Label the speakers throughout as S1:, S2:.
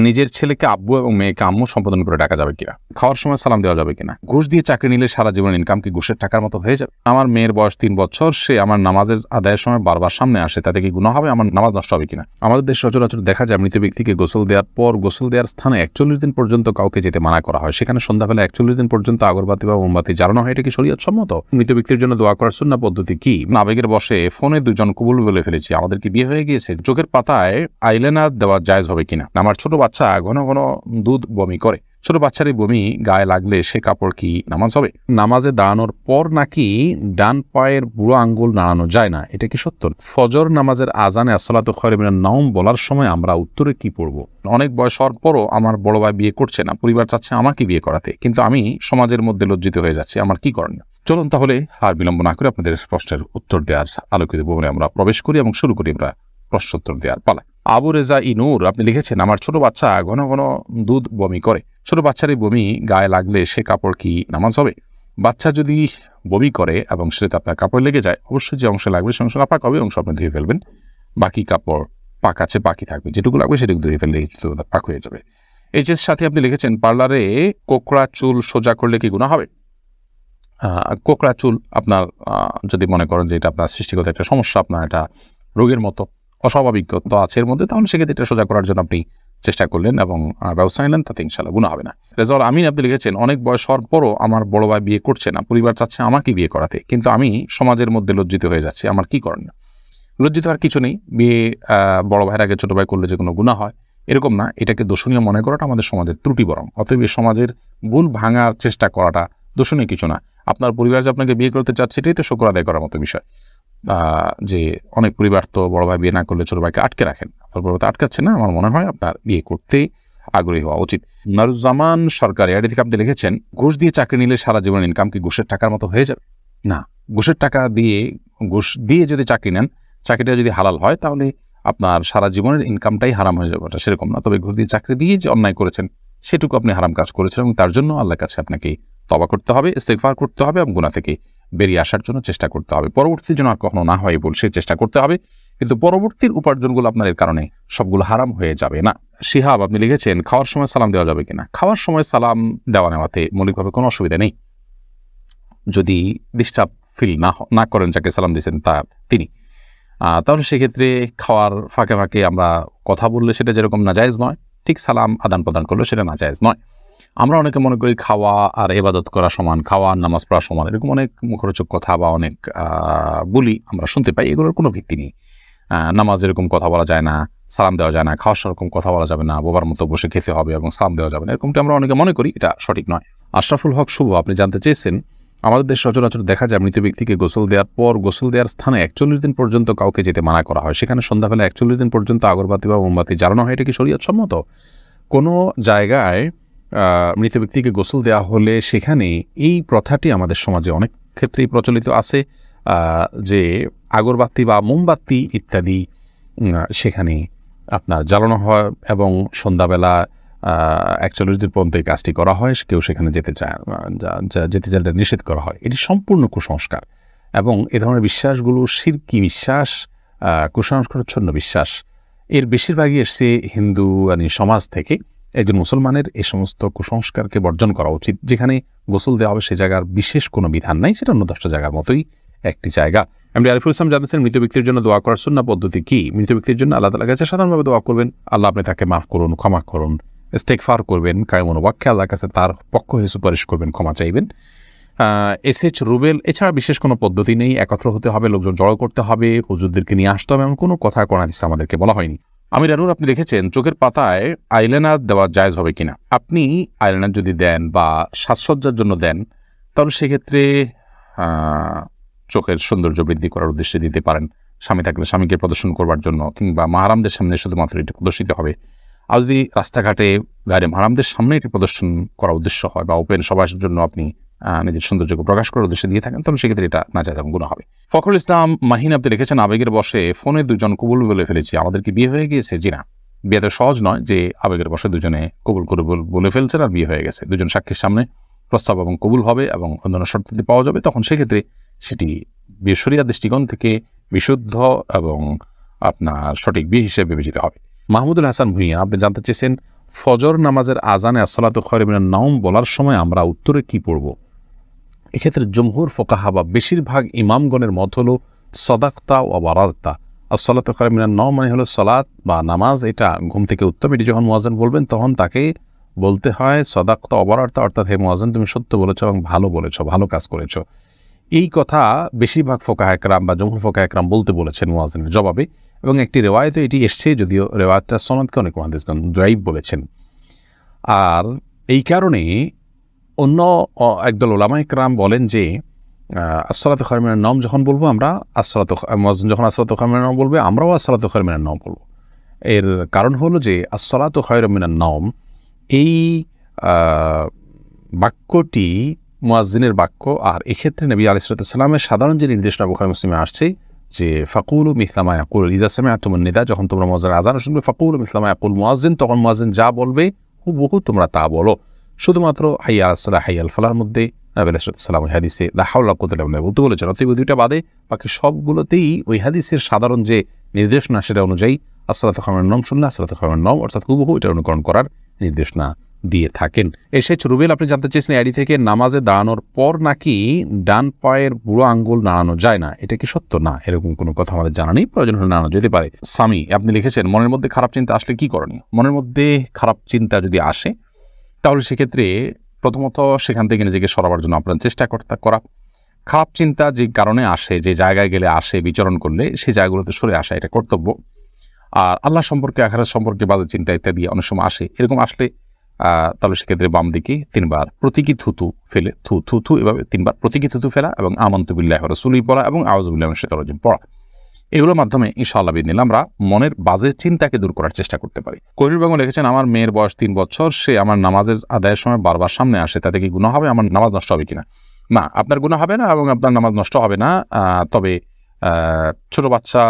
S1: নিজের ছেলেকে আব্বু এবং মেয়েকে আম্মু সম্বোধন করে ডাকা যাবে কিনা, খাওয়ার সময় সালাম দেওয়া যাবে কিনা, ঘুষ দিয়ে চাকরি নিলে সারা জীবন ইনকাম কি ঘুষের টাকার মতো হয়ে যাবে, আমার মেয়ের বয়স 3 বছর, সে আমার নামাজের আদায়ের সময় বারবার সামনে আসে, তাতে কি গুনাহ হবে, আমার নামাজ নষ্ট হবে কিনা। আমাদের দেশে সচরাচর দেখা যায় মৃত ব্যক্তিকে গোসল দেওয়ার পর গোসল দেওয়ার স্থানে 41 দিন পর্যন্ত কাউকে যেতে মানা করা হয়, সেখানে সন্ধ্যাবেলা 41 দিন পর্যন্ত আগরবাতি বা মোমবাতি জ্বালানো হয়। এটা কি শরীয়ত সম্মত? মৃত ব্যক্তির জন্য দোয়া করার সুন্নাহ পদ্ধতি কি? আবেগের বশে ফোনে দুজন কবুল বলে ফেলেছি, আমাদের কি বিয়ে হয়ে গিয়েছে? চোখের পাতায় আইলাইনার দেওয়া জায়েজ হবে কিনা। আমার ছোট বাচ্চা ঘন ঘন দুধ বমি করে, ছোট বাচ্চার এই বমি গায়ে লাগলে সে কাপড় কি নামাজ হবে? নামাজে দাঁড়ানোর পর নাকি ডান পায়ের বুড়ো আঙ্গুল নাড়ানো যায় না, এটা কি সত্য? ফজর নামাজের আজানে আসসালাতু খায়রুম মিনান নাওম বলার সময় আমরা উত্তরে কি পড়ব? অনেক বয়স হওয়ার পরও আমার বড় ভাই বিয়ে করছে না, পরিবার চাচ্ছে আমাকে বিয়ে করাতে, কিন্তু আমি সমাজের মধ্যে লজ্জিত হয়ে যাচ্ছি, আমার কি করণীয়? চলুন তাহলে আর বিলম্ব না করে আপনাদের প্রশ্নের উত্তর দেওয়ার আলোকিত ভবনে আমরা প্রবেশ করি এবং শুরু করি আমরা প্রশ্নোত্তর দেওয়ার পালা। আবু রেজা ইনুর আপনি লিখেছেন, আমার ছোট বাচ্চা ঘন ঘন দুধ বমি করে, ছোট বাচ্চার এই বমি গায়ে লাগলে সে কাপড় কি নামাজ হবে? বাচ্চা যদি বমি করে এবং সেটা আপনার কাপড় লেগে যায়, অবশ্যই যে অংশে লাগবে সে অংশ নাপাক হবে, অংশ আপনি ধুয়ে ফেলবেন, বাকি কাপড় পাক আছে বাকি থাকবে, যেটুকু লাগবে সেটুকু ধুয়ে ফেললে পাক হয়ে যাবে। এইচএস সাথে আপনি লিখেছেন, পার্লারে কোকড়া চুল সোজা করলে কি গুনাহ হবে? কোকড়া চুল আপনার যদি মনে করেন যে এটা আপনার সৃষ্টিগত একটা সমস্যা, আপনার এটা রোগের মতো অস্বাভাবিকতা আছে এর মধ্যে, তাহলে সেক্ষেত্রে এটা সোজা করার জন্য আপনি চেষ্টা করলেন এবং ব্যবস্থা নিলেন, তাতে ইনশাআল্লাহ গুনাহ হবে না। রেজাউল আমিন আপনি লিখেছেন, অনেক বয়স হওয়ার পরও আমার বড় ভাই বিয়ে করছে না, পরিবার চাচ্ছে আমাকে বিয়ে করাতে, কিন্তু আমি সমাজের মধ্যে লজ্জিত হয়ে যাচ্ছি, আমার কি করণীয়? লজ্জিত আর কিছু নেই, বিয়ে বড় ভাইয়ের আগে ছোট ভাই করলে যে কোনো গুনাহ হয় এরকম না, এটাকে দোষণীয় মনে করাটা আমাদের সমাজের ত্রুটি বরং, অতএব সমাজের ভুল ভাঙার চেষ্টা করাটা দোষণীয় কিছু না। আপনার পরিবার যে আপনাকে বিয়ে করতে চাচ্ছে এটাই তো শুকর আদায় করার মতো বিষয়। যে অনেক পরিবার তো বড় ভাই বিয়ে না করলে ছোট ভাইকে আটকে রাখেন, আপনার বড় ভাই আটকাচ্ছে না, আমার মনে হয় আপনার বিয়ে করতে আগ্রহী হওয়া উচিত। নারুজ্জামান সরকার এর থেকে আপনি লিখেছেন, ঘুষ দিয়ে চাকরি নিলে সারা জীবন ইনকাম কি ঘুষের টাকার মতো হয়ে যাবে? না, ঘুষের টাকা দিয়ে ঘুষ দিয়ে যদি চাকরি নেন, চাকরিটা যদি হালাল হয় তাহলে আপনার সারা জীবনের ইনকামটাই হারাম হয়ে যাবে, সেরকম না। তবে ঘুষ দিয়ে চাকরি দিয়ে যে অন্যায় করেছেন সেটুকু আপনি হারাম কাজ করেছেন এবং তার জন্য আল্লাহর কাছে আপনাকে তওবা করতে হবে, ইস্তিগফার করতে হবে এবং গুনাহ থেকে বেরিয়ে আসার জন্য চেষ্টা করতে হবে। পরবর্তীতে যেন আর কখনো না হয় বলে সে চেষ্টা করতে হবে, কিন্তু পরবর্তীর উপার্জনগুলো আপনার এর কারণে সবগুলো হারাম হয়ে যাবে না। শিহাব আপনি লিখেছেন, খাওয়ার সময় সালাম দেওয়া যাবে কিনা। খাওয়ার সময় সালাম দেওয়া নেওয়াতে মৌলিকভাবে কোনো অসুবিধা নেই, যদি ডিস্টার্ব ফিল না করেন যাকে সালাম দিয়েছেন তিনি, তাহলে সেক্ষেত্রে খাওয়ার ফাঁকে ফাঁকে আমরা কথা বললে সেটা যেরকম নাজায়েজ নয়, ঠিক সালাম আদান প্রদান করলে সেটা নাজায়েজ নয়। আমরা অনেকে মনে করি খাওয়া আর ইবাদত করা সমান, খাওয়া আর নামাজ পড়া সমান, এরকম অনেক মুখরোচক কথা বা অনেক বলি আমরা শুনতে পাই, এগুলোর কোনো ভিত্তি নেই। নামাজ এরকম কথা বলা যায় না, সালাম দেওয়া যায় না, খাওয়ার সেরকম কথা বলা যাবে না, বোবার মতো বসে খেতে হবে এবং সালাম দেওয়া যাবে না, এরকমটা আমরা অনেকে মনে করি, এটা সঠিক নয়। আশরাফুল হক শুভ আপনি জানতে চেয়েছেন, আমাদের দেশ সচরাচর দেখা যায় মৃত ব্যক্তিকে গোসল দেওয়ার পর গোসল দেওয়ার স্থানে 41 দিন পর্যন্ত কাউকে যেতে মানা করা হয়, সেখানে সন্ধ্যাবেলা 41 দিন পর্যন্ত আগরবাতি বা মোমবাতি জ্বালানো হয়, এটা কি শরীয়ত সম্মত? কোনো জায়গায় মৃত ব্যক্তিকে গোসল দেওয়া হলে সেখানে এই প্রথাটি আমাদের সমাজে অনেক ক্ষেত্রেই প্রচলিত আছে, যে আগরবাতি বা মোমবাতি ইত্যাদি সেখানে আপনার জ্বালানো হয় এবং সন্ধ্যাবেলা 41 দিন পর্যন্ত এই কাজটি করা হয়, কেউ সেখানে যেতে চাইলে নিষেধ করা হয়। এটি সম্পূর্ণ কুসংস্কার এবং এ ধরনের বিশ্বাসগুলো শিরকি বিশ্বাস, কুসংস্কারচ্ছন্ন বিশ্বাস, এর বেশিরভাগই এসছে হিন্দু সমাজ থেকে। একজন মুসলমানের এই সমস্ত কুসংস্কারকে বর্জন করা উচিত। যেখানে গোসল দেওয়া হবে সে জায়গার বিশেষ কোনো বিধান নাই, সেটা অন্য 10টা জায়গার মতোই একটি জায়গা। এমডি আরিফুল ইসলাম জানতেছেন, মৃত ব্যক্তির জন্য দোয়া করার সুন্নাহ পদ্ধতি কি? মৃত ব্যক্তির জন্য আল্লাহ তাআলার কাছে সাধারণভাবে দোয়া করবেন, আল্লাহ আপনি তাকে মাফ করুন, ক্ষমা করুন, ইস্তিগফার করবেন, কায়মন ওয়াক্যে আল্লাহর কাছে তার পক্ষ হয়ে সুপারিশ করবেন, ক্ষমা চাইবেন। এসএইচ রুবেল, এছাড়া বিশেষ কোনো পদ্ধতি নেই, একত্র হতে হবে, লোকজন জড়ো করতে হবে, হুজুরদেরকে নিয়ে আসতে হবে, এমন কোনো কথা কোরআন হাদিসে আমাদেরকে বলা হয়নি। আমির আনুর আপনি লিখেছেন, চোখের পাতায় আইলাইনার দেওয়া জায়েজ হবে কিনা। আপনি আইলাইনার যদি দেন বা সাজসজ্জার জন্য দেন তাহলে সেক্ষেত্রে চোখের সৌন্দর্য বৃদ্ধি করার উদ্দেশ্যে দিতে পারেন, স্বামী থাকলে স্বামীকে প্রদর্শন করবার জন্য, কিংবা মাহারামদের সামনে শুধুমাত্র এটি প্রদর্শিত হবে। আর যদি রাস্তাঘাটে গায়ে মাহারামদের সামনে এটি প্রদর্শন করার উদ্দেশ্য হয় বা ওপেন সবার জন্য আপনি নিজের সৌন্দর্যকে প্রকাশ করার উদ্দেশ্যে দিয়ে থাকেন, তাহলে সেক্ষেত্রে এটা নাজায়েজ এবং গুনাহ হবে। ফখরুল ইসলাম মাহিন আপনি লিখেছেন, আবেগের বশে ফোনে দুজন কবুল বলে ফেলেছি, আমাদের কি বিয়ে হয়ে গিয়েছে? জি না, বিয়ে তো সহজ নয় যে আবেগের বশে দুজনে কবুল করে বলে ফেলছেন আর বিয়ে হয়ে গেছে। দুজন সাক্ষীর সামনে প্রস্তাব এবং কবুল হবে এবং অন্যান্য শর্তাদি পাওয়া যাবে, তখন সেক্ষেত্রে সেটি শরিয়ার দৃষ্টিকোণ থেকে বিশুদ্ধ এবং আপনার সঠিক বিয়ে হিসেবে বিবেচিত হবে। মাহমুদুল হাসান ভুঁইয়া আপনি জানতে চেয়েছেন, ফজর নামাজের আজানে আসসালাতু খায়রুম মিনান নাওম বলার সময় আমরা উত্তরে কি পড়ব? এক্ষেত্রে জমহুর ফোকাহা বা বেশিরভাগ ইমামগণের মত হলো সদাকতা ও বারারতা। আসসালাতু খায়রুম মিনান নাওম মানে হলো সালাত বা নামাজ, এটা ঘুম থেকে উত্তম। এটি যখন মুয়াজ্জিন বলবেন তখন তাকে বলতে হয় সদাকতা ও বারারতা, অর্থাৎ হে মুয়াজ্জিন তুমি সত্য বলেছ এবং ভালো বলেছ, ভালো কাজ করেছ। এই কথা বেশিরভাগ ফোকাহা একরাম বা জমহুর ফোকাহা একরাম বলতে বলেছেন মুয়াজ্জিনের জবাবে, এবং একটি রেওয়ায়েতে এটি এসছে, যদিও রেওয়ায়েতটা সনদকে অনেক মুহাদ্দিসগণ যায়ীফ বলেছেন। আর এই কারণে অন্য একদল উলামা ইকরাম বলেন যে আসসালাতু খায়রুম মিনান নাওম যখন বলবো আমরা, মুয়াজ্জিন যখন আসসালাতু খায়রুম মিনান নাওম বলবে, আমরাও আসসালাতু খায়রুম মিনান নাওম বলবো। এর কারণ হলো যে আসসালাতু খায়রুম মিনান নাওম এই বাক্যটি মুয়াজ্জিনের বাক্য, আর এক্ষেত্রে নবী আলাইহিস সালামের সাধারণ যে নির্দেশনা বুখারী মুসলিমে আসছে যে ফাকুলু মিসলা মা ইয়াকুল ইযা সামি'তুমুন নিদা, যখন তোমরা মুয়াজ্জিনের আযান শুনবে ফাকুলু মিসলা মা ইয়াকুল মুয়াজ্জিন, তখন মুয়াজ্জিন যা বলবে হুবহু তোমরা তা বলো। শুধুমাত্র হাইয়া আলাস সালাহ হাইয়া আল ফালাহর মধ্যে নবী আলাইহিস সালাম ওই হাদিসে লা হাওলা ওয়া কুওয়াতা ইল্লা বিল্লাহ বলতে বলেছেন। অতএব দুইটা বাদে বাকি সবগুলোতেই ওই হাদিসের সাধারণ যে নির্দেশনা সেটা অনুযায়ী আসসালাতু খায়রুম মিনান নাওম শুনলে আসসালাতু খায়রুম মিনান নাওম অর্থাৎ হুবহু এটা অনুকরণ করার নির্দেশনা দিয়ে থাকেন। এসেছে রুবেল, আপনি জানতে চেয়েছেন এডি থেকে নামাজে দাঁড়ানোর পর নাকি ডান পায়ের বুড়ো আঙ্গুল নাড়ানো যায় না, এটা কি সত্য? না, এরকম কোনো কথা আমাদের জানা নেই, প্রয়োজন হলে নাড়ানো যেতে পারে। সামি আপনি লিখেছেন মনের মধ্যে খারাপ চিন্তা আসলে কি করণীয়? মনের মধ্যে খারাপ চিন্তা যদি আসে তাহলে সেক্ষেত্রে প্রথমত সেখান থেকে নিজেকে সরাবার জন্য আপনার চেষ্টা করা। খারাপ চিন্তা যে কারণে আসে, যে জায়গায় গেলে আসে, বিচরণ করলে সেই জায়গাগুলোতে সরে আসা এটা কর্তব্য। আর আল্লাহ সম্পর্কে, আখিরাত সম্পর্কে বাজে চিন্তা ইত্যাদি অনেক সময় আসে, এরকম আসলে তাহলে সেক্ষেত্রে বাম দিকে 3 বার প্রতীকী থুতু ফেলে থু এভাবে 3 বার প্রতীকী থুতু ফেলা এবং আমানতু বিল্লাহি ওয়া রাসূলিহি পড়া এবং আউযু বিল্লাহি মিনাশ শাইতানির রাজিম পড়া, এগুলোর মাধ্যমে ইনশাআল্লাহ বিদিনিল্লাহ আমরা মনের বাজে চিন্তাকে দূর করার চেষ্টা করতে পারি। করির বেগম লিখেছেন আমার মেয়ের বয়স 3 বছর, সে আমার নামাজের আদায়ের সময় বারবার সামনে আসে, তাতে কি গুনাহ হবে? আমার নামাজ নষ্ট হবে কিনা? না, আপনার গুনাহ হবে না এবং আপনার নামাজ নষ্ট হবে না। তবে ছোট বাচ্চা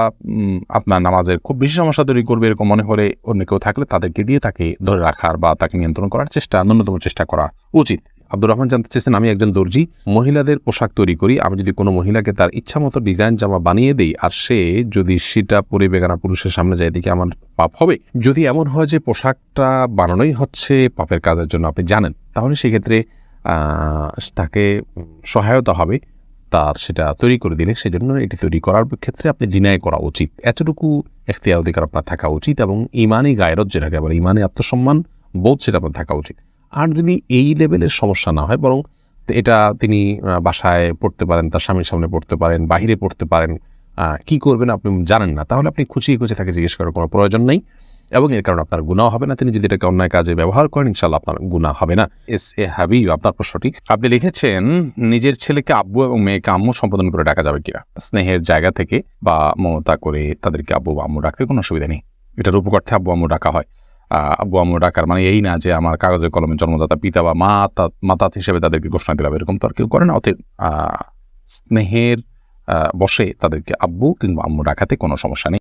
S1: আপনার নামাজের খুব বেশি সমস্যা তৈরি করবে এরকম মনে হলে অন্য কেউ থাকলে তাদেরকে দিয়ে তাকে ধরে রাখার বা তাকে নিয়ন্ত্রণ করার ন্যূনতম চেষ্টা করা উচিত। আব্দুর রহমান জানতে চেয়েছেন আমি একজন দর্জি, মহিলাদের পোশাক তৈরি করি, আমি যদি কোনো মহিলাকে তার ইচ্ছা মতো ডিজাইন জামা বানিয়ে দিই আর সে যদি সেটা পরে বেগানা পুরুষের সামনে যায়, দিকে আমার পাপ হবে? যদি এমন হয় যে পোশাকটা বানানোই হচ্ছে পাপের কাজের জন্য আপনি জানেন, তাহলে সেক্ষেত্রে তাকে সহায়তা হবে তার সেটা তৈরি করে দিলে। সেজন্য এটি তৈরি করার ক্ষেত্রে আপনি ডিনাই করা উচিত, এতটুকু এখতিয়ার অধিকার আপনার থাকা উচিত এবং ইমানি গায়রত যেটাকে বলে, ইমানি আত্মসম্মান বোধ সেটা আপনার থাকা উচিত। আর যদি এই লেভেলের সমস্যা না হয়, বরং এটা তিনি বাসায় পড়তে পারেন, তার স্বামীর সামনে পড়তে পারেন, বাহিরে পড়তে পারেন, কি করবেন আপনি জানেন না, তাহলে আপনি খুঁচিয়ে তাকে জিজ্ঞেস করার কোনো প্রয়োজন নেই এবং এর কারণে আপনার গুনাহ হবে না। তিনি যদি এটাকে অন্যায় কাজে ব্যবহার করেন ইনশাআল্লাহ আপনার গুনাহ হবে না। এস এ হাবিব আপনার প্রশ্নটি আপনি লিখেছেন নিজের ছেলেকে আব্বু এবং মেয়েকে আম্মু সম্বোধন করে ডাকা যাবে কিনা? স্নেহের জায়গা থেকে বা মমতা করে তাদেরকে আব্বু বা আম্মু ডাকতে কোনো অসুবিধা নেই। এটার উপকার্থে আব্বু আম্মু ডাকা হয়। আব্বু আম্মু ডাকার মানে এই না যে আমার কাগজে কলমে জন্মদাতা পিতা বা মাতা হিসেবে তাদেরকে ঘোষণা দিলাম, এরকম তো আর কেউ করে না। অতএব স্নেহের বসে তাদেরকে আব্বু কিংবা আম্মু ডাকাতে কোনো সমস্যা নেই।